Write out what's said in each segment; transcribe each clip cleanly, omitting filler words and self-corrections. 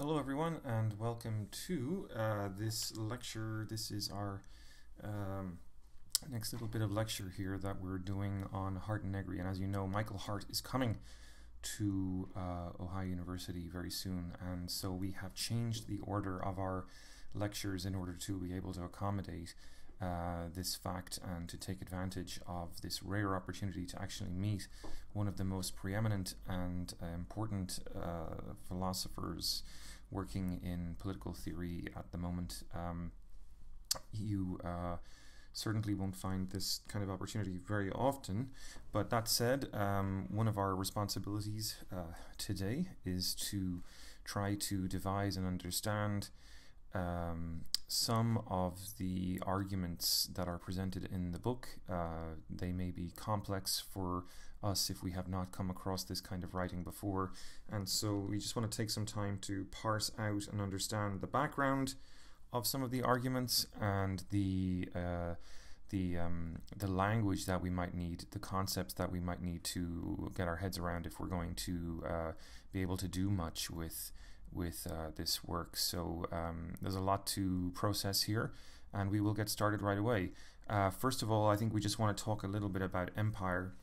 Hello everyone and welcome to this lecture. This is our next little bit of lecture here that we're doing on Hart and Negri. And as you know, Michael Hart is coming to Ohio University very soon, and so we have changed the order of our lectures in order to be able to accommodate this fact and to take advantage of this rare opportunity to actually meet one of the most preeminent and important philosophers working in political theory at the moment. You certainly won't find this kind of opportunity very often, but that said, one of our responsibilities today is to try to devise and understand some of the arguments that are presented in the book. They may be complex for us if we have not come across this kind of writing before, and so we just want to take some time to parse out and understand the background of some of the arguments and the language that we might need, the concepts that we might need to get our heads around if we're going to be able to do much with this work. So there's a lot to process here, and we will get started right away. First of all, I think we just want to talk a little bit about Empire,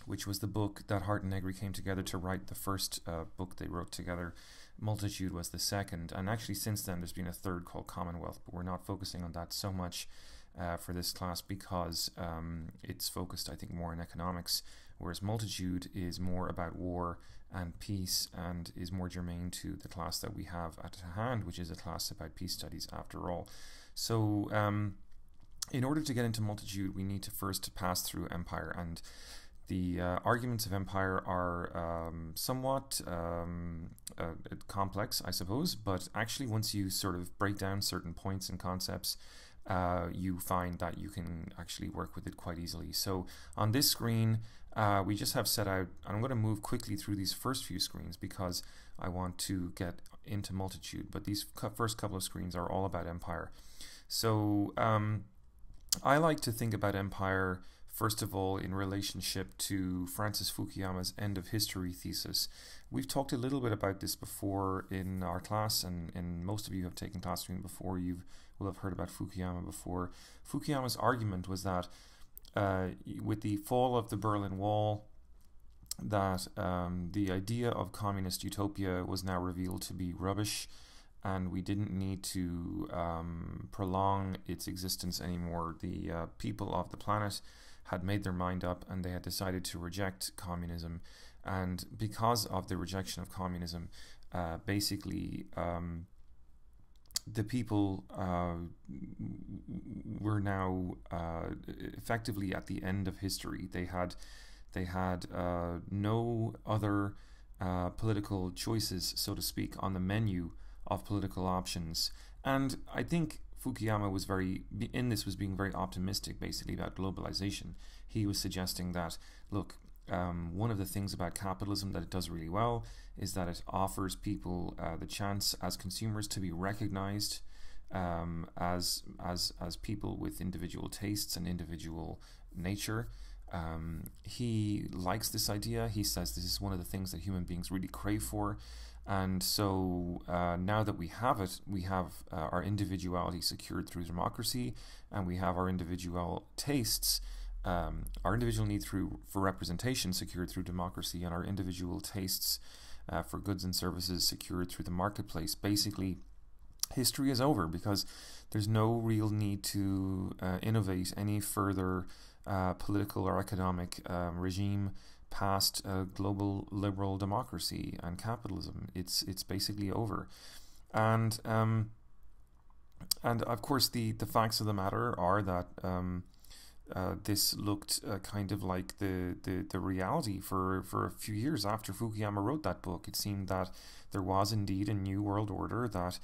which was the book that Hart and Negri came together to write, the first book they wrote together. Multitude was the second, and actually since then there's been a third called Commonwealth, but we're not focusing on that so much for this class because it's focused, I think, more on economics, whereas Multitude is more about war and peace and is more germane to the class that we have at hand, which is a class about peace studies after all. So in order to get into Multitude, we need to first pass through Empire, and the arguments of Empire are somewhat complex, I suppose, but actually once you sort of break down certain points and concepts, you find that you can actually work with it quite easily. So on this screen, we just have set out, and I'm going to move quickly through these first few screens because I want to get into Multitude, but these first couple of screens are all about Empire. So I like to think about Empire first of all in relationship to Francis Fukuyama's end of history thesis. We've talked a little bit about this before in our class, and most of you have taken class with me before. You will have heard about Fukuyama before. Fukuyama's argument was that with the fall of the Berlin Wall, that the idea of communist utopia was now revealed to be rubbish, and we didn't need to prolong its existence anymore. The people of the planet had made their mind up, and they had decided to reject communism. And because of the rejection of communism, basically the people were now effectively at the end of history. They had no other political choices, so to speak, on the menu of political options. And I think Fukuyama was being very optimistic basically about globalization. He was suggesting that, look, one of the things about capitalism that it does really well is that it offers people the chance as consumers to be recognized as people with individual tastes and individual nature. He likes this idea. He says this is one of the things that human beings really crave for. And so now that we have it, we have our individuality secured through democracy, and we have our individual tastes, our individual need for representation secured through democracy, and our individual tastes for goods and services secured through the marketplace. Basically, history is over because there's no real need to innovate any further political or economic regime past global liberal democracy and capitalism. It's basically over, and of course the facts of the matter are that this looked kind of like the reality for a few years after Fukuyama wrote that book. It seemed that there was indeed a new world order, that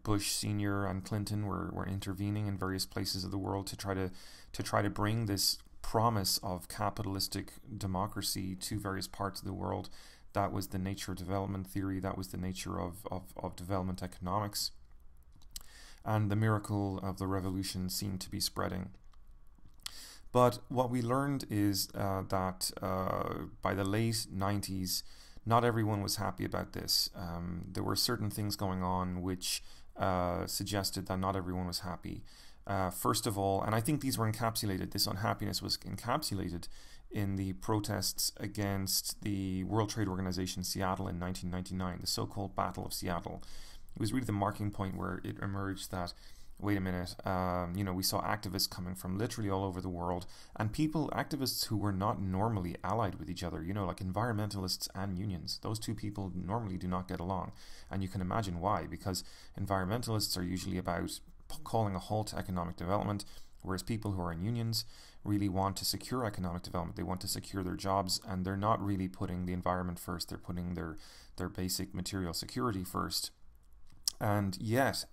Bush Senior and Clinton were intervening in various places of the world to try to bring this promise of capitalistic democracy to various parts of the world. That was the nature of development theory. That was the nature of development economics. And the miracle of the revolution seemed to be spreading. But what we learned is that by the late 90s, not everyone was happy about this. There were certain things going on which suggested that not everyone was happy. First of all, and I think these were encapsulated, this unhappiness was encapsulated in the protests against the World Trade Organization Seattle in 1999, the so-called Battle of Seattle. It was really the marking point where it emerged that, wait a minute, we saw activists coming from literally all over the world, and activists who were not normally allied with each other, like environmentalists and unions. Those two people normally do not get along, and you can imagine why, because environmentalists are usually about calling a halt to economic development, whereas people who are in unions really want to secure economic development. They want to secure their jobs, and they're not really putting the environment first. They're putting their basic material security first. And yet,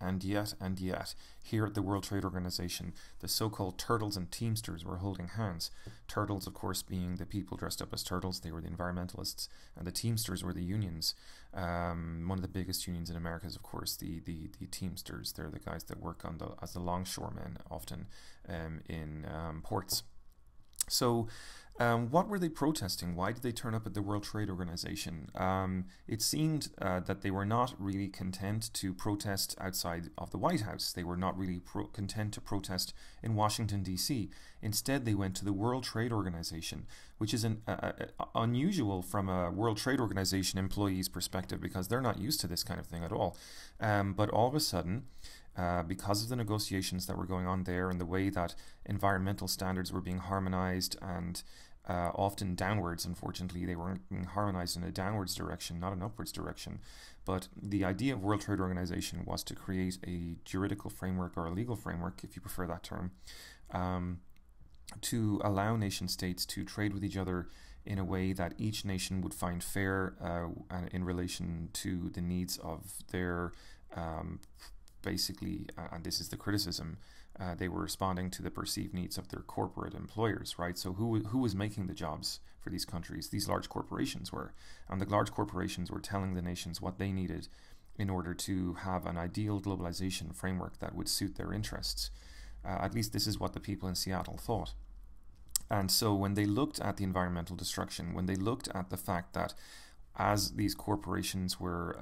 here at the World Trade Organization, the so-called turtles and teamsters were holding hands. Turtles, of course, being the people dressed up as turtles. They were the environmentalists. And the teamsters were the unions. One of the biggest unions in America is, of course, the teamsters. They're the guys that work as the longshoremen, often in ports. So what were they protesting? Why did they turn up at the World Trade Organization? It seemed that they were not really content to protest outside of the White House. They were not really content to protest in Washington, D.C. Instead, they went to the World Trade Organization, which is unusual from a World Trade Organization employee's perspective, because they're not used to this kind of thing at all. But all of a sudden, because of the negotiations that were going on there and the way that environmental standards were being harmonized and often downwards, unfortunately, they weren't being harmonized in a downwards direction, not an upwards direction. But the idea of World Trade Organization was to create a juridical framework, or a legal framework, if you prefer that term, to allow nation states to trade with each other in a way that each nation would find fair in relation to the needs of their basically, and this is the criticism, they were responding to the perceived needs of their corporate employers, right? So who was making the jobs for these countries? These large corporations were. And the large corporations were telling the nations what they needed in order to have an ideal globalization framework that would suit their interests. At least this is what the people in Seattle thought. And so when they looked at the environmental destruction, when they looked at the fact that as these corporations were,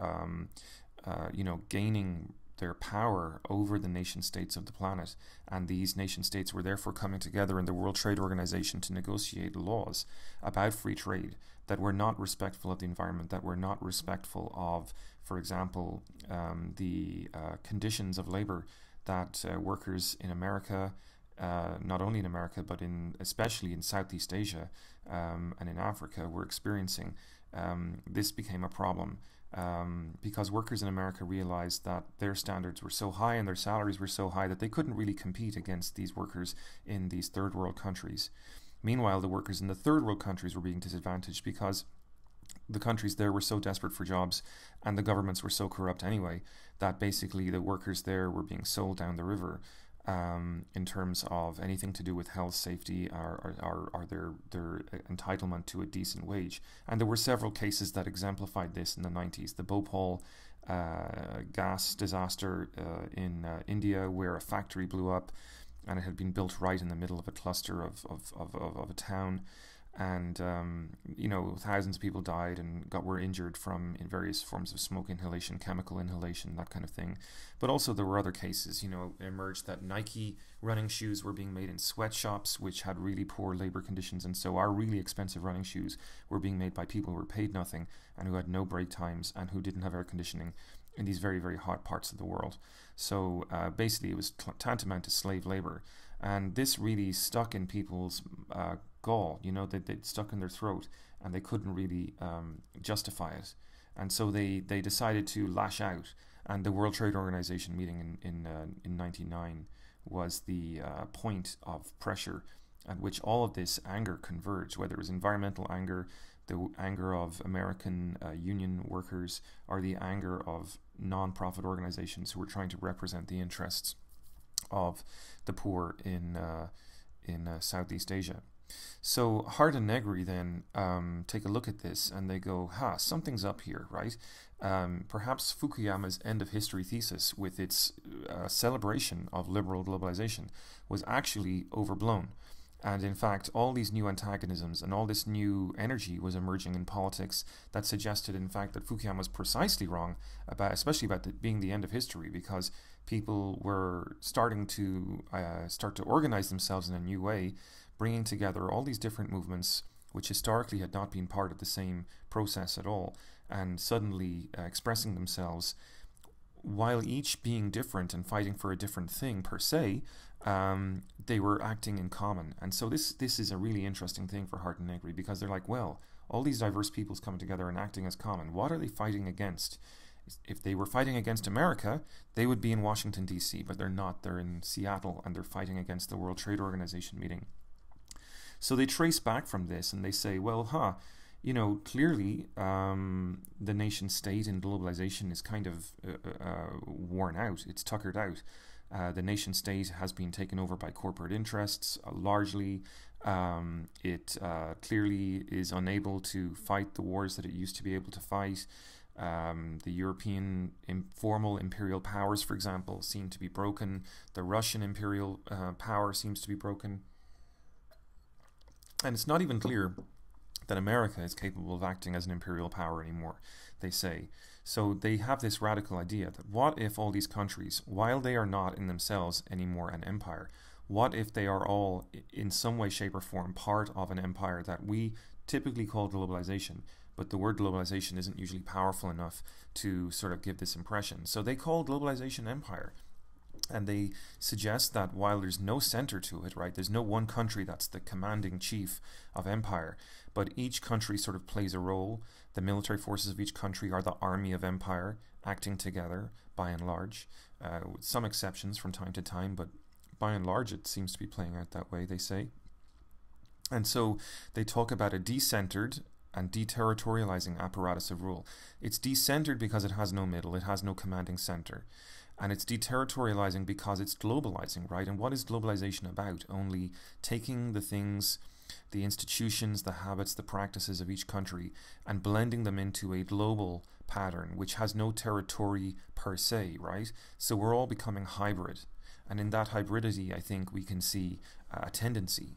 gaining their power over the nation states of the planet, and these nation states were therefore coming together in the World Trade Organization to negotiate laws about free trade that were not respectful of the environment, that were not respectful of, for example, the conditions of labor that workers in America, not only in America, but especially in Southeast Asia and in Africa, were experiencing. This became a problem. Because workers in America realized that their standards were so high and their salaries were so high that they couldn't really compete against these workers in these third world countries. Meanwhile, the workers in the third world countries were being disadvantaged because the countries there were so desperate for jobs and the governments were so corrupt anyway that basically the workers there were being sold down the river in terms of anything to do with health, safety, or their entitlement to a decent wage. And there were several cases that exemplified this in the 90s. The Bhopal gas disaster in India, where a factory blew up and it had been built right in the middle of a cluster of a town. And thousands of people died and were injured in various forms of smoke inhalation, chemical inhalation, that kind of thing. But also there were other cases. It emerged that Nike running shoes were being made in sweatshops, which had really poor labor conditions, and so our really expensive running shoes were being made by people who were paid nothing and who had no break times and who didn't have air conditioning in these very, very hot parts of the world. So basically it was tantamount to slave labor. And this really stuck in people's gall, they'd stuck in their throat and they couldn't really justify it. And so they decided to lash out. And the World Trade Organization meeting in 1999 was the point of pressure at which all of this anger converged, whether it was environmental anger, the anger of American union workers, or the anger of non-profit organizations who were trying to represent the interests of the poor in Southeast Asia. So Hart and Negri then take a look at this and they go, something's up here, right? Perhaps Fukuyama's end of history thesis, with its celebration of liberal globalization, was actually overblown. And in fact, all these new antagonisms and all this new energy was emerging in politics that suggested, in fact, that Fukuyama was precisely wrong about, especially about being the end of history, because people were starting to organize themselves in a new way, bringing together all these different movements which historically had not been part of the same process at all, and suddenly expressing themselves, while each being different and fighting for a different thing per se. They were acting in common. And so this is a really interesting thing for Hart and Negri, because they're like, well, all these diverse peoples coming together and acting as common, what are they fighting against? If they were fighting against America, they would be in Washington, D.C., but they're not. They're in Seattle, and they're fighting against the World Trade Organization meeting. So they trace back from this, and they say, well, clearly the nation state in globalization is kind of worn out. It's tuckered out. The nation state has been taken over by corporate interests largely. It clearly is unable to fight the wars that it used to be able to fight. The European formal imperial powers, for example, seem to be broken. The Russian imperial power seems to be broken. And it's not even clear that America is capable of acting as an imperial power anymore, they say. So they have this radical idea that what if all these countries, while they are not in themselves anymore an empire, what if they are all in some way, shape or form part of an empire that we typically call globalization, but the word globalization isn't usually powerful enough to sort of give this impression. So they call globalization empire. And they suggest that while there's no center to it, right, there's no one country that's the commanding chief of empire, but each country sort of plays a role. The military forces of each country are the army of empire, acting together by and large, with some exceptions from time to time, but by and large it seems to be playing out that way, they say. And so they talk about a decentered and deterritorializing apparatus of rule. It's decentered because it has no middle, it has no commanding center. And it's deterritorializing because it's globalizing, right? And what is globalization about? Only taking the things, the institutions, the habits, the practices of each country and blending them into a global pattern which has no territory per se, right? So we're all becoming hybrid. And in that hybridity, I think we can see a tendency.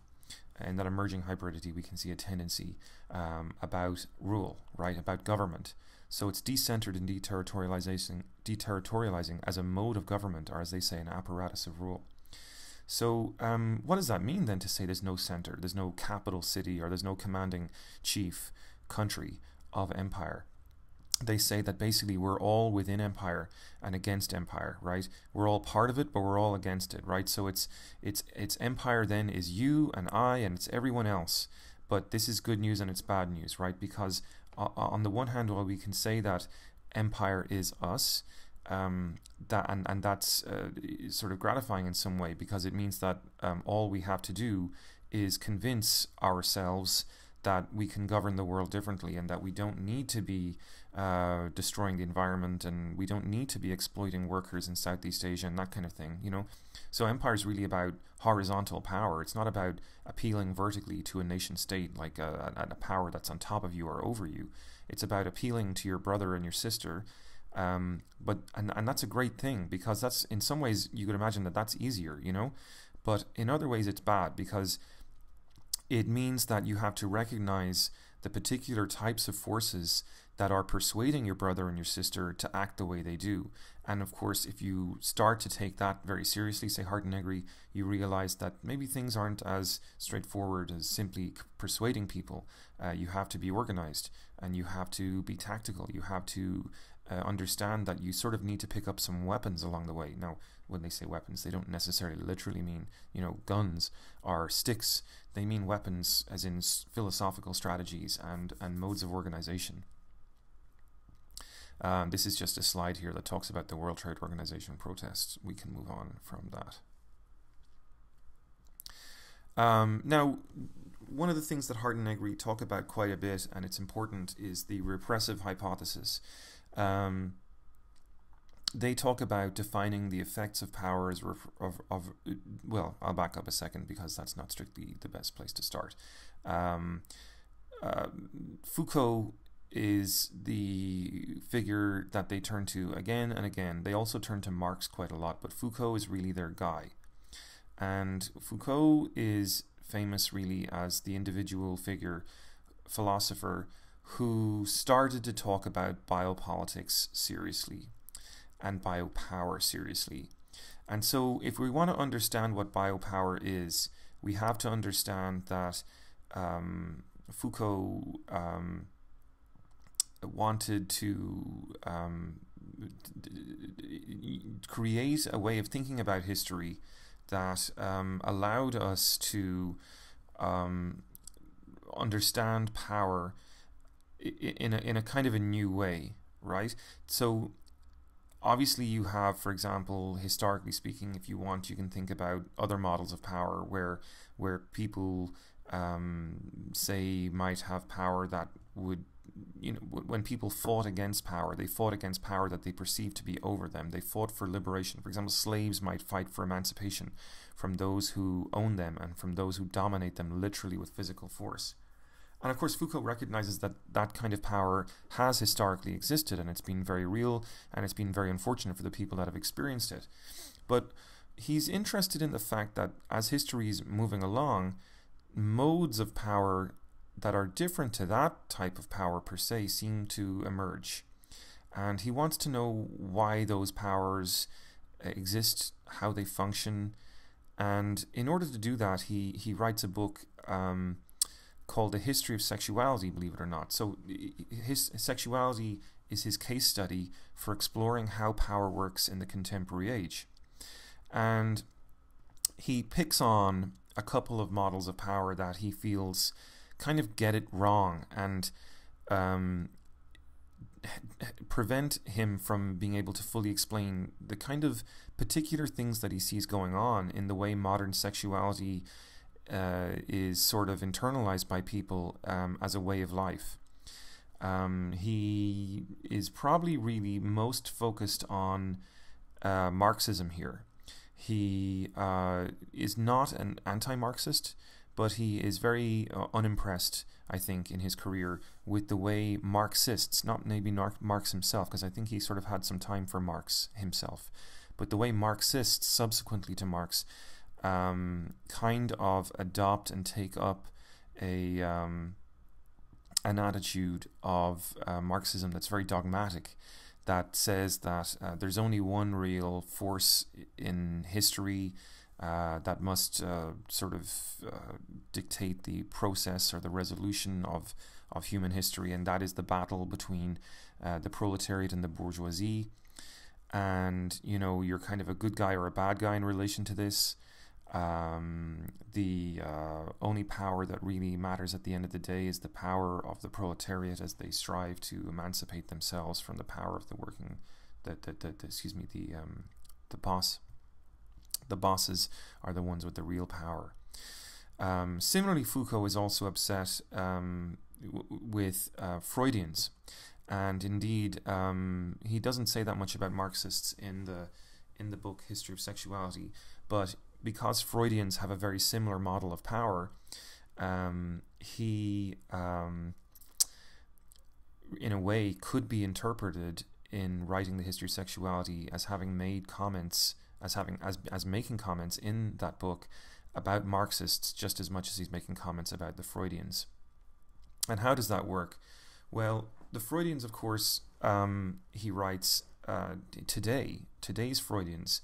In that emerging hybridity, we can see a tendency about rule, right? About government. So it's decentered and deterritorializing as a mode of government, or as they say, an apparatus of rule. So what does that mean then to say there's no center, there's no capital city, or there's no commanding chief country of empire? They say that basically we're all within empire and against empire, right? We're all part of it, but we're all against it, right? So it's empire then is you and I and it's everyone else. But this is good news and it's bad news, right? Because on the one hand, while we can say that empire is us, that's sort of gratifying in some way, because it means that all we have to do is convince ourselves that we can govern the world differently, and that we don't need to be destroying the environment, and we don't need to be exploiting workers in Southeast Asia and that kind of thing, you know. So empire is really about horizontal power. It's not about appealing vertically to a nation state, like a power that's on top of you or over you. It's about appealing to your brother and your sister. And that's a great thing, because that's, in some ways you could imagine that that's easier, you know. But in other ways it's bad, because it means that you have to recognize the particular types of forces that are persuading your brother and your sister to act the way they do. And of course, if you start to take that very seriously, say Hart and Negri, you realize that maybe things aren't as straightforward as simply persuading people. You have to be organized, and you have to be tactical. You have to understand that you sort of need to pick up some weapons along the way. Now, when they say weapons, they don't necessarily literally mean, you know, guns or sticks. They mean weapons as in philosophical strategies and modes of organization. This is just a slide here that talks about the World Trade Organization protests. We can move on from that. Now, one of the things that Hart and Negri talk about quite a bit, and it's important, is the repressive hypothesis. They talk about defining the effects of power as well, I'll back up a second, because that's not strictly the best place to start. Foucault is the figure that they turn to again and again. They also turn to Marx quite a lot, but Foucault is really their guy. And Foucault is famous really as the individual figure, philosopher, who started to talk about biopolitics seriously and biopower seriously. And so if we want to understand what biopower is, we have to understand that Foucault wanted to create a way of thinking about history that allowed us to understand power in a kind of a new way, right? So obviously you have, for example, historically speaking, if you want, you can think about other models of power where people say might have power that would, when people fought against power, they fought against power that they perceived to be over them. They fought for liberation. For example, slaves might fight for emancipation from those who own them and from those who dominate them literally with physical force. And of course, Foucault recognizes that that kind of power has historically existed, and it's been very real, and it's been very unfortunate for the people that have experienced it. But he's interested in the fact that as history is moving along, modes of power that are different to that type of power per se seem to emerge. And he wants to know why those powers exist, how they function. And in order to do that, he writes a book called The History of Sexuality, believe it or not. So his sexuality is his case study for exploring how power works in the contemporary age. And he picks on a couple of models of power that he feels kind of get it wrong and prevent him from being able to fully explain the kind of particular things that he sees going on in the way modern sexuality is sort of internalized by people as a way of life. He is probably really most focused on Marxism here. He is not an anti-Marxist, but he is very unimpressed, I think, in his career with the way Marxists, not maybe Marx himself, because I think he sort of had some time for Marx himself, but the way Marxists subsequently to Marx kind of adopt and take up an attitude of Marxism that's very dogmatic, that says that there's only one real force in history that must sort of dictate the process or the resolution of human history, and that is the battle between the proletariat and the bourgeoisie. And, you're kind of a good guy or a bad guy in relation to this. The only power that really matters at the end of the day is the power of the proletariat as they strive to emancipate themselves from the power of the working, the boss. The bosses are the ones with the real power. Similarly, Foucault is also upset with Freudians, and indeed he doesn't say that much about Marxists in the book History of Sexuality, but because Freudians have a very similar model of power, he in a way could be interpreted in writing the History of Sexuality as having made comments, as making comments in that book about Marxists just as much as he's making comments about the Freudians. And how does that work? Well, the Freudians, of course, he writes, today's Freudians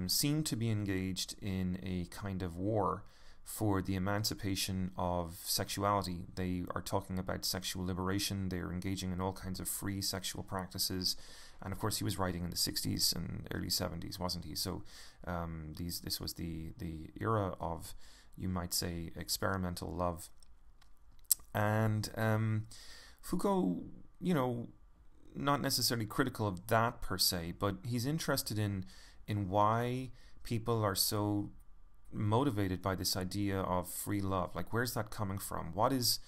seem to be engaged in a kind of war for the emancipation of sexuality. They are talking about sexual liberation. They're engaging in all kinds of free sexual practices. And of course, he was writing in the 60s and early 70s, wasn't he? So this was the era of, you might say, experimental love. And Foucault, not necessarily critical of that per se, but he's interested in why people are so motivated by this idea of free love. Like, where's that coming from? What is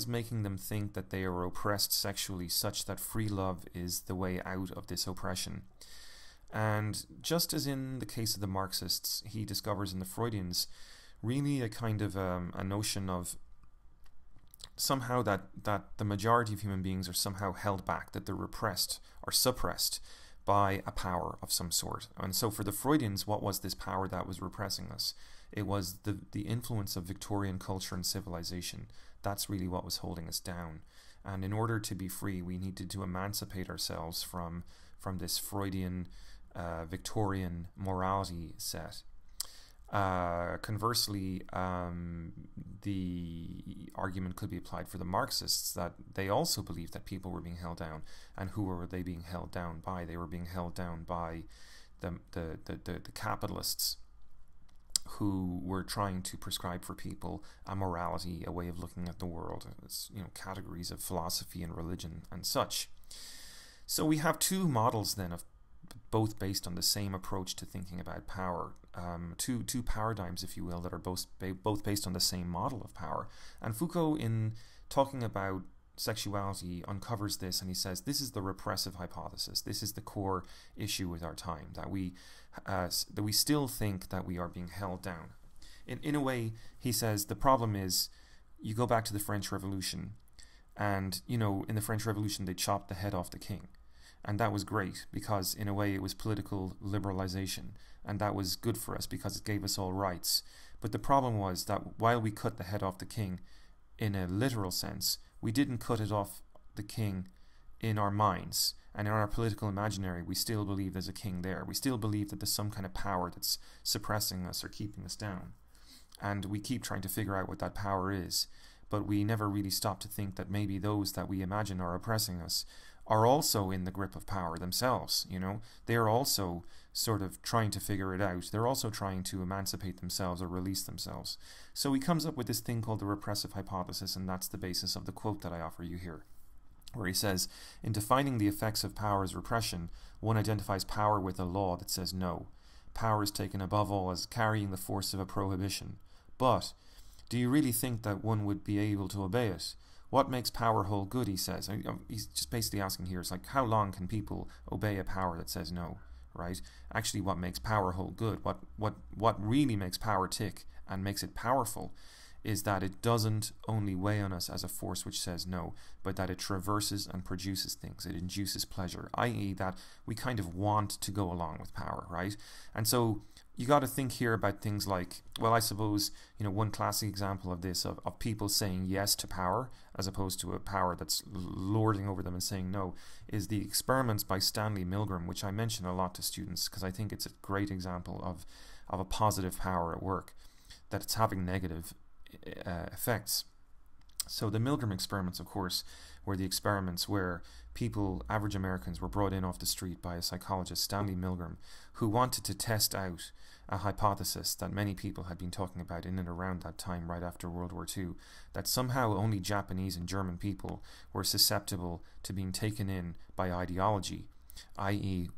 making them think that they are oppressed sexually such that free love is the way out of this oppression? And just as in the case of the Marxists, he discovers in the Freudians really a kind of a notion of somehow that the majority of human beings are somehow held back, that they're repressed or suppressed by a power of some sort. And so for the Freudians, what was this power that was repressing us? It was the influence of Victorian culture and civilization. That's really what was holding us down. And in order to be free, we needed to emancipate ourselves from this Freudian Victorian morality set. Conversely, the argument could be applied for the Marxists, that they also believed that people were being held down. And who were they being held down by? They were being held down by the capitalists, who were trying to prescribe for people a morality, a way of looking at the world, as, categories of philosophy and religion and such. So we have two models then, of both based on the same approach to thinking about power, two paradigms, if you will, that are both based on the same model of power. And Foucault, in talking about sexuality, uncovers this, and he says this is the repressive hypothesis. This is the core issue with our time, that we still think that we are being held down. In a way, he says the problem is, you go back to the French Revolution, and in the French Revolution they chopped the head off the king, and that was great because in a way it was political liberalization, and that was good for us because it gave us all rights. But the problem was that while we cut the head off the king in a literal sense, we didn't cut it off the king in our minds, and in our political imaginary we still believe there's a king there. We still believe that there's some kind of power that's suppressing us or keeping us down, and we keep trying to figure out what that power is, but we never really stop to think that maybe those that we imagine are oppressing us are also in the grip of power themselves. They're also sort of trying to figure it out. They're also trying to emancipate themselves or release themselves. So he comes up with this thing called the repressive hypothesis, and that's the basis of the quote that I offer you here, where he says, in defining the effects of power as repression, one identifies power with a law that says no. Power is taken above all as carrying the force of a prohibition. But do you really think that one would be able to obey it? What makes power hold good, he says. He's just basically asking here, it's like, how long can people obey a power that says no, right? Actually, what makes power hold good, what really makes power tick and makes it powerful, is that it doesn't only weigh on us as a force which says no, but that it traverses and produces things. It induces pleasure, i.e. that we kind of want to go along with power, right? And so you got to think here about things like, well, I suppose, one classic example of this, of people saying yes to power as opposed to a power that's lording over them and saying no, is the experiments by Stanley Milgram, which I mention a lot to students because I think it's a great example of a positive power at work, that it's having negative effects. So the Milgram experiments, of course, were the experiments where people, average Americans, were brought in off the street by a psychologist, Stanley Milgram, who wanted to test out a hypothesis that many people had been talking about in and around that time, right after World War II, that somehow only Japanese and German people were susceptible to being taken in by ideology, i.e.,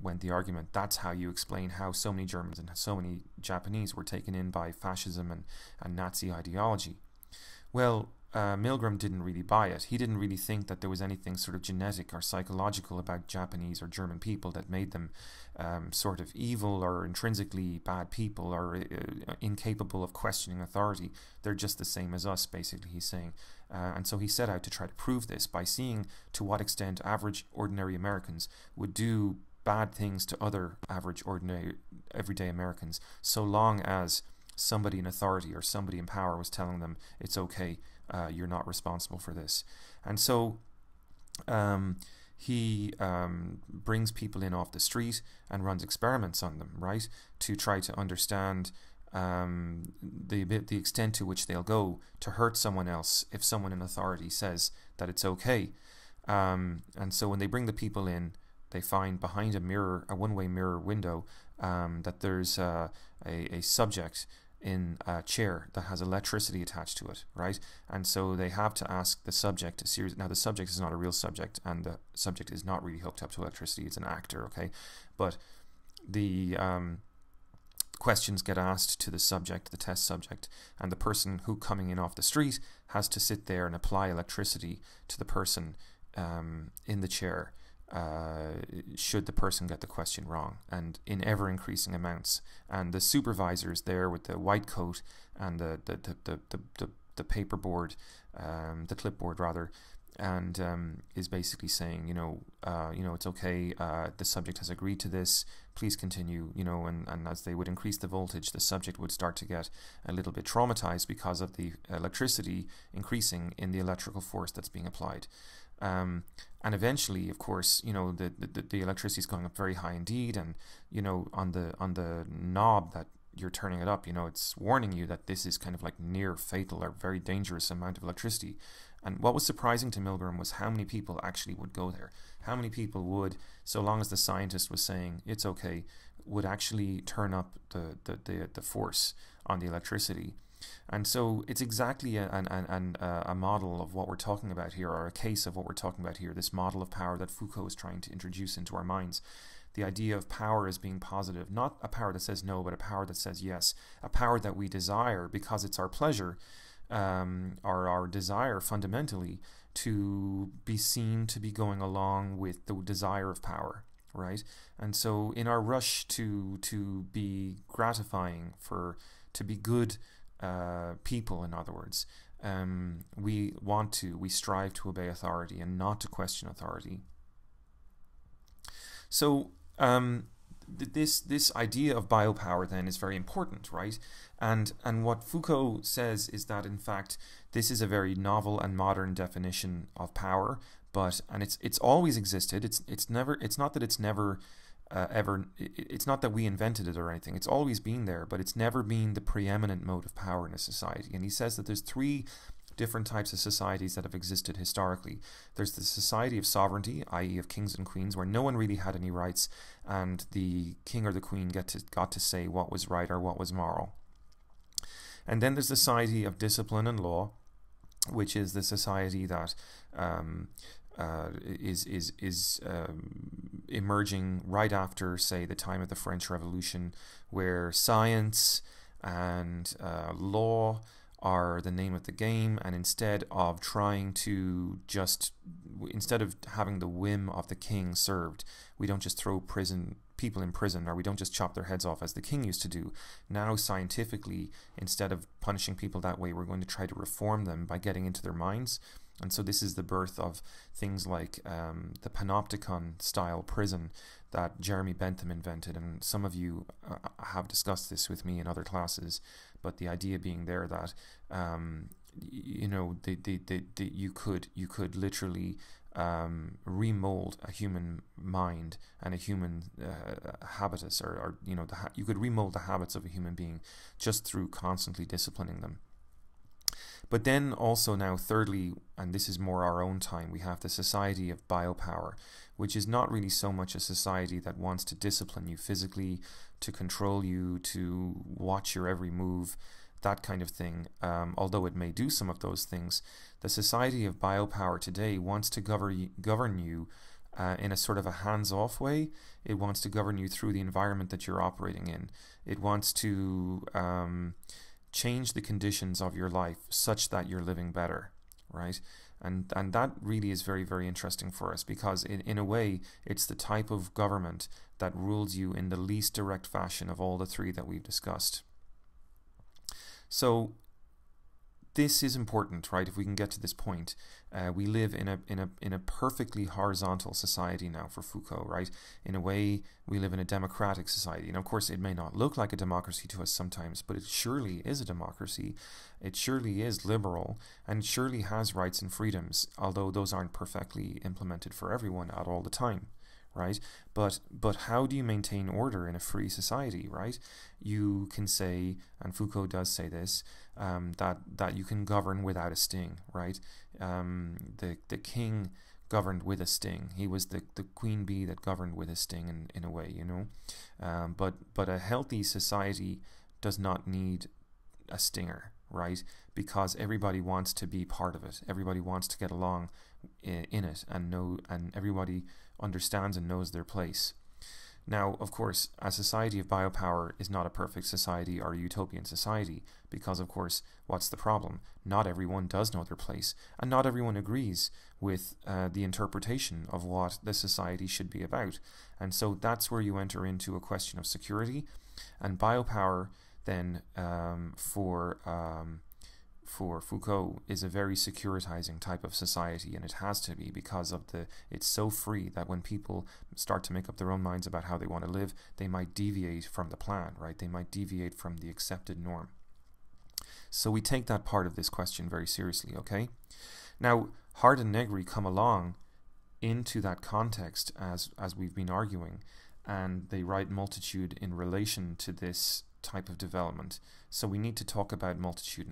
went the argument, that's how you explain how so many Germans and so many Japanese were taken in by fascism and Nazi ideology. Well, Milgram didn't really buy it. He didn't really think that there was anything sort of genetic or psychological about Japanese or German people that made them sort of evil or intrinsically bad people or incapable of questioning authority. They're just the same as us, basically, he's saying. And so he set out to try to prove this by seeing to what extent average, ordinary Americans would do bad things to other average, ordinary, everyday Americans, so long as somebody in authority or somebody in power was telling them it's okay, you're not responsible for this. And so he brings people in off the street and runs experiments on them, right, to try to understand the extent to which they'll go to hurt someone else if someone in authority says that it's okay. And so when they bring the people in, they find behind a one-way mirror window, that there's a subject in a chair that has electricity attached to it, right? And so they have to ask the subject a series. Now, the subject is not a real subject, and the subject is not really hooked up to electricity. It's an actor, okay? But the questions get asked to the subject, the test subject, and the person who coming in off the street has to sit there and apply electricity to the person in the chair, should the person get the question wrong, and in ever increasing amounts. And the supervisors there with the white coat and the paperboard, the clipboard rather, and is basically saying, it's okay. The subject has agreed to this. Please continue. And as they would increase the voltage, the subject would start to get a little bit traumatized because of the electricity increasing in the electrical force that's being applied. And eventually, of course, the electricity is going up very high indeed, and on the knob that you're turning it up, it's warning you that this is kind of like near fatal or very dangerous amount of electricity. And what was surprising to Milgram was how many people actually would go there. How many people would, so long as the scientist was saying it's okay, would actually turn up the force on the electricity. And so it's exactly a model of what we're talking about here, or a case of what we're talking about here, this model of power that Foucault is trying to introduce into our minds. The idea of power as being positive, not a power that says no, but a power that says yes, a power that we desire because it's our pleasure, or our desire fundamentally to be seen to be going along with the desire of power, right? And so in our rush to be gratifying, to be good people, in other words, we strive to obey authority and not to question authority. So this idea of biopower then is very important, right? And what Foucault says is that in fact this is a very novel and modern definition of power, and it's always existed. It's not that we invented it or anything. It's always been there, but it's never been the preeminent mode of power in a society. And he says that there's three different types of societies that have existed historically. There's the society of sovereignty, i.e. of kings and queens, where no one really had any rights, and the king or the queen got to say what was right or what was moral. And then there's the society of discipline and law, which is the society that is emerging right after, say, the time of the French Revolution, where science and law are the name of the game, and instead of having the whim of the king served, we don't just throw people in prison, or we don't just chop their heads off as the king used to do. Now, scientifically, instead of punishing people that way, we're going to try to reform them by getting into their minds. And so this is the birth of things like the panopticon style prison that Jeremy Bentham invented, and some of you have discussed this with me in other classes. But the idea being there that you could literally remold a human mind and a human habitus, you could remold the habits of a human being just through constantly disciplining them. But then also now, thirdly, and this is more our own time, we have the society of biopower, which is not really so much a society that wants to discipline you physically, to control you, to watch your every move, that kind of thing. Although it may do some of those things, the society of biopower today wants to govern you in a sort of a hands-off way. It wants to govern you through the environment that you're operating in. It wants to change the conditions of your life such that you're living better, right? And that really is very, very interesting for us, because in a way it's the type of government that rules you in the least direct fashion of all the three that we've discussed. So this is important, right? If we can get to this point, we live in a perfectly horizontal society now for Foucault, right? In a way, we live in a democratic society, and of course, it may not look like a democracy to us sometimes, but it surely is a democracy. It surely is liberal, and it surely has rights and freedoms, although those aren't perfectly implemented for everyone at all the time, right? But how do you maintain order in a free society, right? You can say, and Foucault does say this, that you can govern without a sting, right? The king governed with a sting. He was the queen bee that governed with a sting in a way, But a healthy society does not need a stinger, right? Because everybody wants to be part of it. Everybody wants to get along in it, and everybody understands and knows their place. Now, of course, a society of biopower is not a perfect society or a utopian society, because, of course, what's the problem? Not everyone does know their place, and not everyone agrees with the interpretation of what the society should be about. And so that's where you enter into a question of security, and biopower then for Foucault is a very securitizing type of society, and it has to be because of it's so free that when people start to make up their own minds about how they want to live, they might deviate from the plan, right? They might deviate from the accepted norm. So we take that part of this question very seriously, okay? Now, Hart and Negri come along into that context as we've been arguing, and they write multitude in relation to this type of development. So we need to talk about multitude